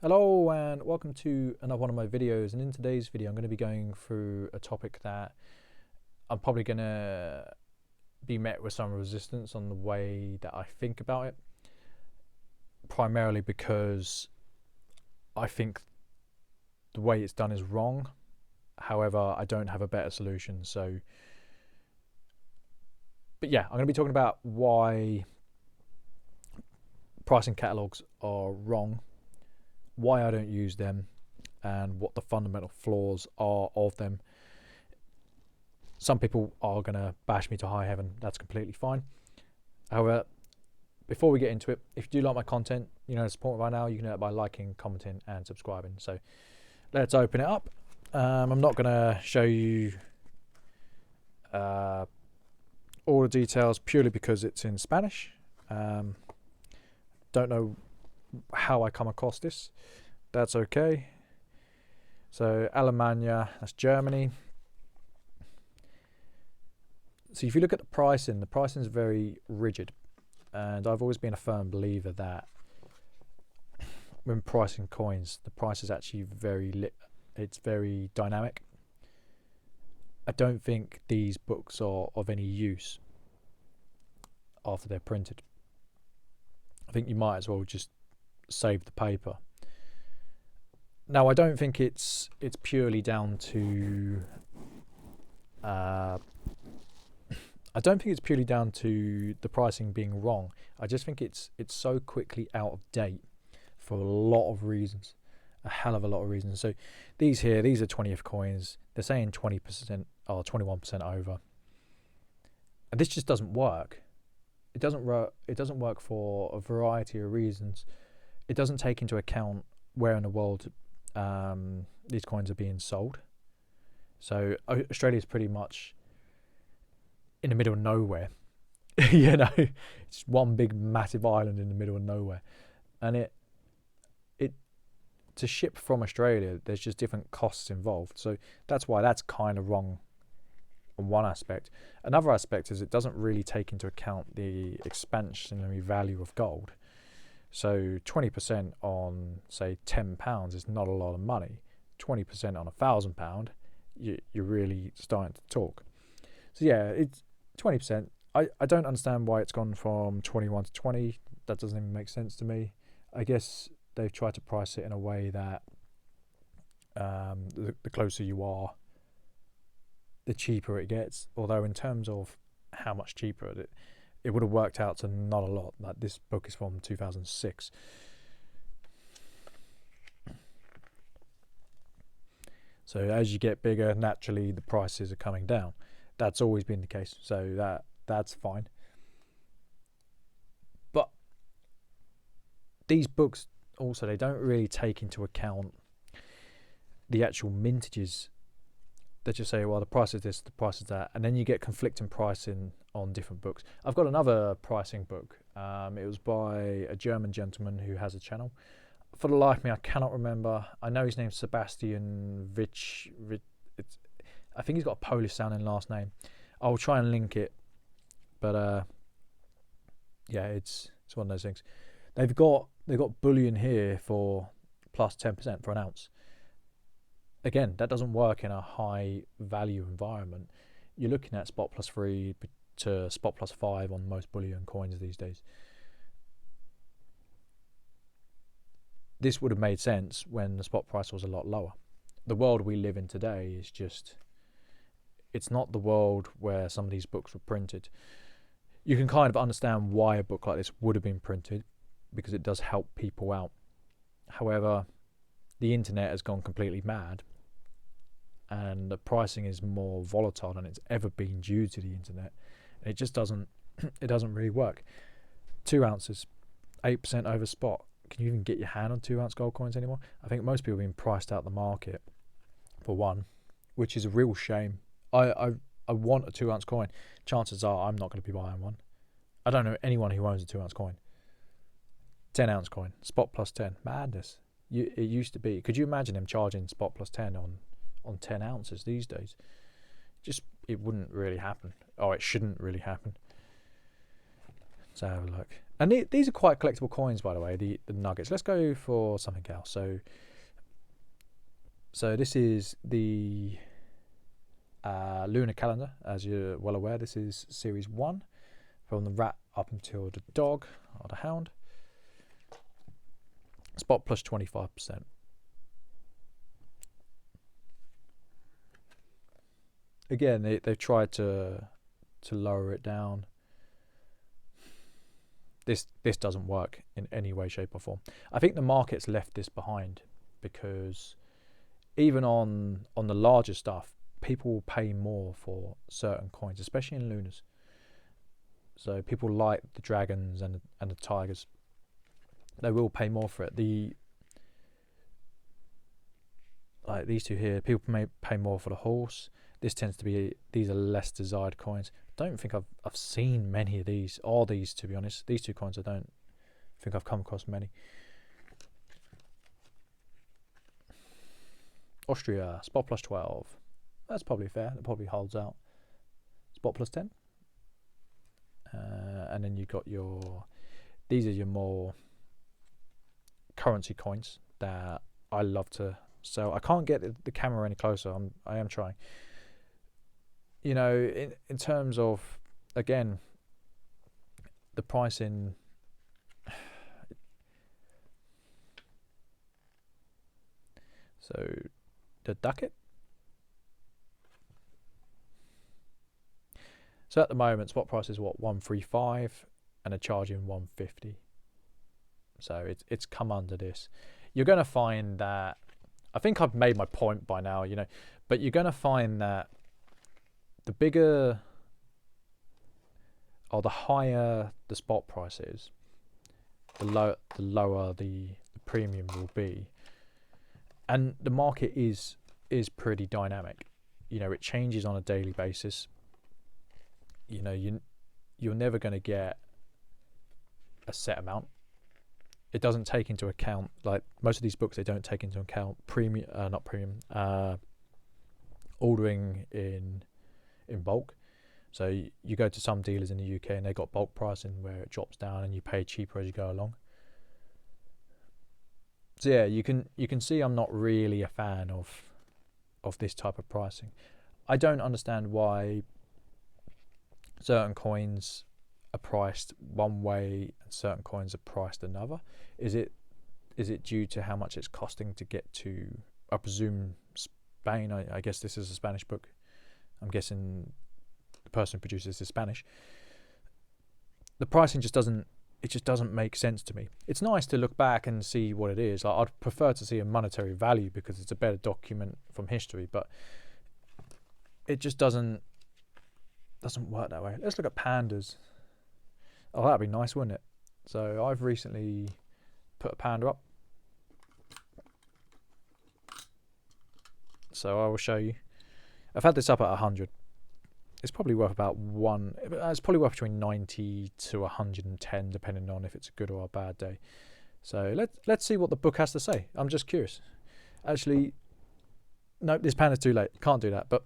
Hello and welcome to another one of my videos, and in today's video I'm going to be going through a topic that I'm probably going to be met with some resistance on the way that I think about it, primarily because I think the way it's done is wrong. However, I don't have a better solution. But yeah, I'm going to be talking about why pricing catalogs are wrong, why I don't use them, and what the fundamental flaws are of them. Some people are going to bash me to high heaven. That's completely fine. However, before we get into it, if you do like my content, support me right now, you can do that by liking, commenting, and subscribing. So let's open it up. I'm not going to show you all the details purely because it's in Spanish. Don't know how I come across this. That's okay. So Alemania, that's Germany. So if you look at the pricing is very rigid, and I've always been a firm believer that when pricing coins, the price is actually it's very dynamic. I don't think these books are of any use after they're printed. I think you might as well just save the paper. Now, I don't think it's purely down to I don't think it's purely down to the pricing being wrong. I just think it's so quickly out of date for a lot of reasons, a hell of a lot of reasons. So these are 20th coins. They're saying 20% or 21% over, and this just doesn't work. It doesn't work for a variety of reasons. It doesn't take into account where in the world these coins are being sold. So Australia is pretty much in the middle of nowhere. It's one big massive island in the middle of nowhere, and it to ship from Australia, there's just different costs involved. So that's why that's kind of wrong on one aspect. Another aspect is it doesn't really take into account the expansionary value of gold. So 20% on, say, £10 is not a lot of money. 20% on £1,000, you're really starting to talk. So yeah, it's 20%. I don't understand why it's gone from 21 to 20. That doesn't even make sense to me. I guess they've tried to price it in a way that the closer you are, the cheaper it gets. Although in terms of how much cheaper it would have worked out to not a lot. Like, this book is from 2006. So as you get bigger, naturally the prices are coming down. That's always been the case. So that's fine. But these books also, they don't really take into account the actual mintages. They just say, well, the price is this, the price is that, and then you get conflicting pricing on different books. I've got another pricing book. It was by a German gentleman who has a channel. For the life of me, I cannot remember. I know his name's Sebastian Vich. I think he's got a Polish sounding last name. I'll try and link it, but yeah, it's one of those things. They've got bullion here for plus 10% for an ounce. Again, that doesn't work in a high value environment. You're looking at spot plus 3 to spot plus 5 on most bullion coins these days. This would have made sense when the spot price was a lot lower. The world we live in today is just, it's not the world where some of these books were printed. You can kind of understand why a book like this would have been printed, because it does help people out. However, the internet has gone completely mad, and the pricing is more volatile than it's ever been due to the internet. And it just doesn't really work. 2 ounces, 8% over spot. Can you even get your hand on 2 ounce gold coins anymore? I think most people have been priced out the market, for one, which is a real shame. I want a 2 ounce coin. Chances are I'm not going to be buying one. I don't know anyone who owns a 2 ounce coin. 10 ounce coin, spot plus 10, madness. It used to be. Could you imagine them charging spot plus 10 on 10 ounces these days? It wouldn't really happen. Or it shouldn't really happen. So have a look. And these are quite collectible coins, by the way, the nuggets. Let's go for something else. So this is the lunar calendar, as you're well aware. This is series 1, from the rat up until the dog or the hound. Spot plus 25%. Again, they've tried to lower it down. This doesn't work in any way, shape or form. I think the market's left this behind because even on the larger stuff, people will pay more for certain coins, especially in lunars. So people like the dragons and the tigers. They will pay more for it. Like these two here, people may pay more for the horse. This tends to be, these are less desired coins. Don't think I've seen many of these, or these, to be honest. These two coins I don't think I've come across many. Austria, spot plus 12. That's probably fair. That probably holds out. Spot plus 10. And then you got these are your more currency coins that I love to sell. I can't get the camera any closer. I am trying. You know, in terms of, again, the pricing. So the ducat. So at the moment, spot price is what, 135, and they're charging 150. So it's come under this. You're going to find that, I think I've made my point by now, you know, but you're going to find that the bigger or the higher the spot price is, the lower the premium will be. And the market is pretty dynamic. You know, it changes on a daily basis. You know, you're never going to get a set amount. It doesn't take into account, like most of these books, they don't take into account ordering in bulk. So you go to some dealers in the UK and they got bulk pricing where it drops down and you pay cheaper as you go along. So yeah, you can see I'm not really a fan of this type of pricing. I don't understand why certain coins are priced one way and certain coins are priced another. Is it due to how much it's costing to get to, I presume, Spain? I guess this is a Spanish book. I'm guessing the person who produces this is Spanish. The pricing just doesn't make sense to me. It's nice to look back and see what it is. Like, I'd prefer to see a monetary value because it's a better document from history, but it just doesn't work that way. Let's look at pandas. Oh, that'd be nice, wouldn't it? So I've recently put a panda up. So I will show you. I've had this up at 100. It's probably worth about it's probably worth between 90 to 110, depending on if it's a good or a bad day. So let's see what the book has to say. I'm just curious. Actually, nope, this panda's too late. Can't do that. But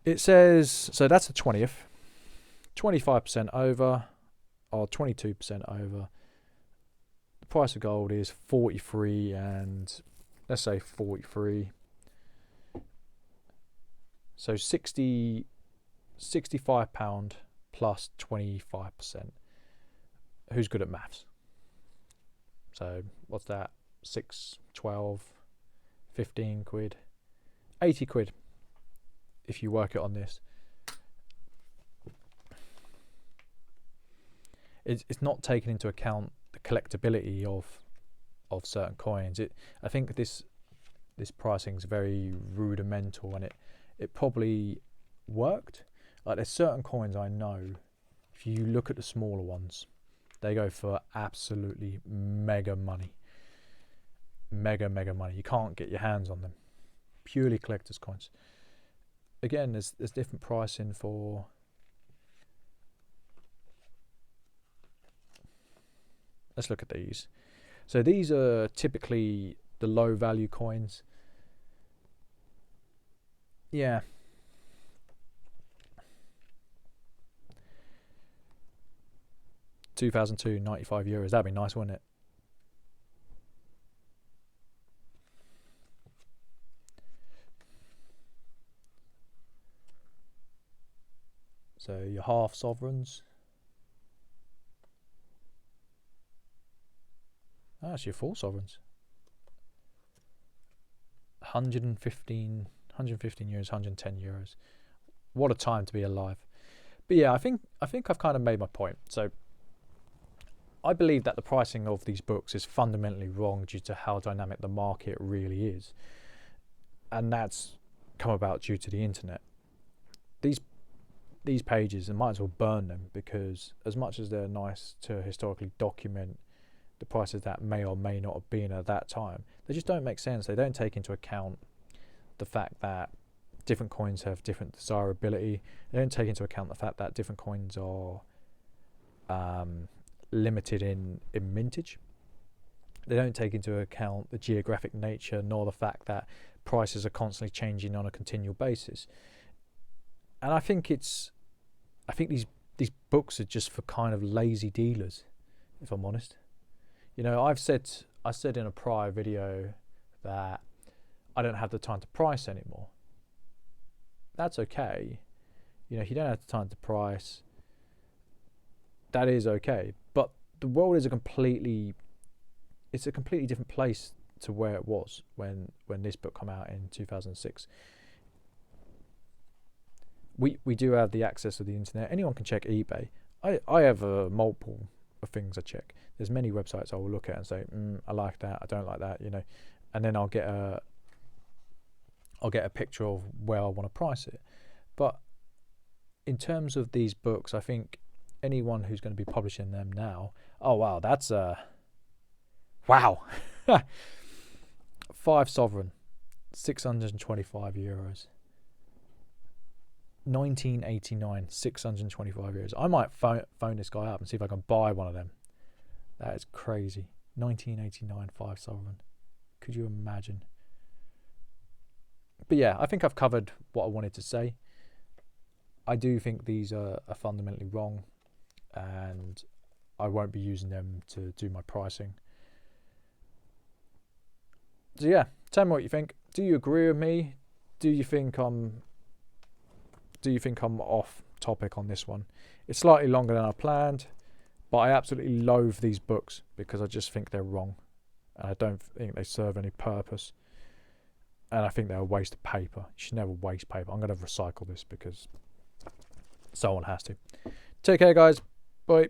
it says, so that's the 20th. 25% over, or 22% over. The price of gold is 43, and let's say 43. So £65 plus 25%. Who's good at maths? So what's that? 6, 12, 15 quid, 80 quid if you work it on this. It's not taking into account the collectability of certain coins. I think this pricing is very rudimental, and it probably worked. Like, there's certain coins I know, if you look at the smaller ones, they go for absolutely mega money. Mega money. You can't get your hands on them. Purely collector's coins. Again, there's different pricing for. Let's look at these. So these are typically the low value coins. Yeah. 2002, 95 euros. That'd be nice, wouldn't it? So your half sovereigns. Oh, that's your full sovereigns. 115 euros, 110 euros. What a time to be alive. But yeah, I think I've kind of made my point. So I believe that the pricing of these books is fundamentally wrong due to how dynamic the market really is. And that's come about due to the internet. These pages, I might as well burn them, because as much as they're nice to historically document the prices that may or may not have been at that time, they just don't make sense. They don't take into account the fact that different coins have different desirability. They don't take into account the fact that different coins are limited in mintage. They don't take into account the geographic nature, nor the fact that prices are constantly changing on a continual basis. And I think these books are just for kind of lazy dealers, if I'm honest. You know, I said in a prior video that I don't have the time to price anymore. That's okay. You know, if you don't have the time to price, that is okay. But the world is a completely different place to where it was when this book came out in 2006. We do have the access of the internet. Anyone can check eBay. I have multiple of things I check. There's many websites I will look at and say, I like that, I don't like that, you know, and then I'll get a picture of where I want to price it. But in terms of these books, I think anyone who's going to be publishing them now, oh wow, that's wow. 5 sovereign, 625 euros. 1989, 625 euros. I might phone this guy up and see if I can buy one of them. That is crazy. 1989, 5 sovereign. Could you imagine? But yeah, I think I've covered what I wanted to say. I do think these are fundamentally wrong, and I won't be using them to do my pricing. So yeah, tell me what you think. Do you agree with me? Do you think I'm off topic on this one? It's slightly longer than I planned, but I absolutely loathe these books because I just think they're wrong, and I don't think they serve any purpose, and I think they're a waste of paper. You should never waste paper. I'm going to recycle this because someone has to. Take care, guys. Bye.